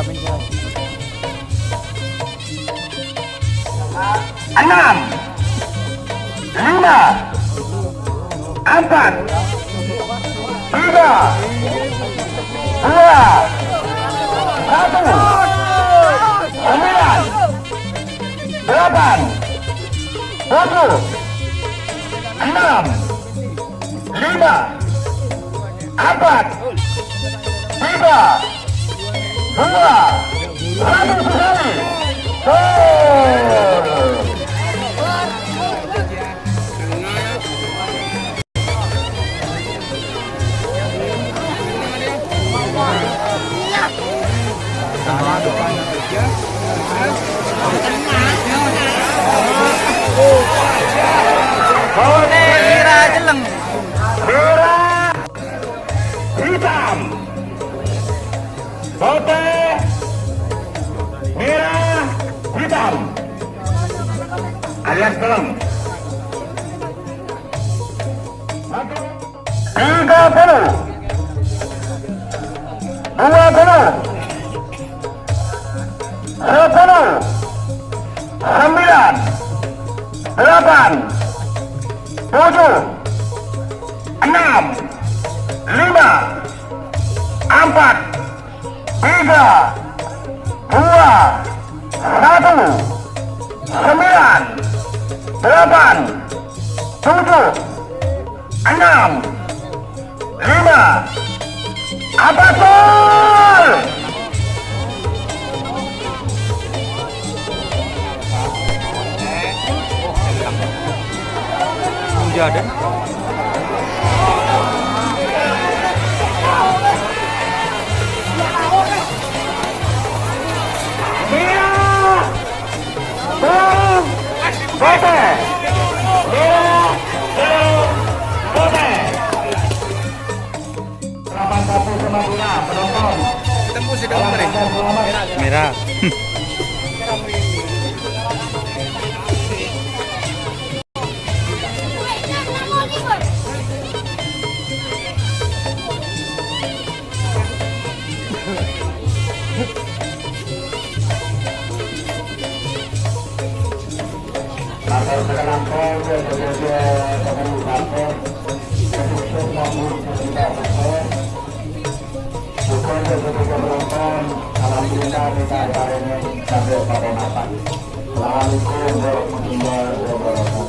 ventilasi. 6, 5, 4, 3, 2, 1, 9, 8, 7, 6, 5, 4, 3, 2, 1 sekali. Merah jeleng. Merah hitam, putih merah hitam alias jeleng. 30, 20, 10, 9, 8, 7, 6, 5, 4, 3, 2, 1, 9, 8, 7, 6, 5, apa tuh? Hujan. Merah. Alhamdulillah kita hari ini sampai pada makan. Assalamualaikum warahmatullahi wabarakatuh.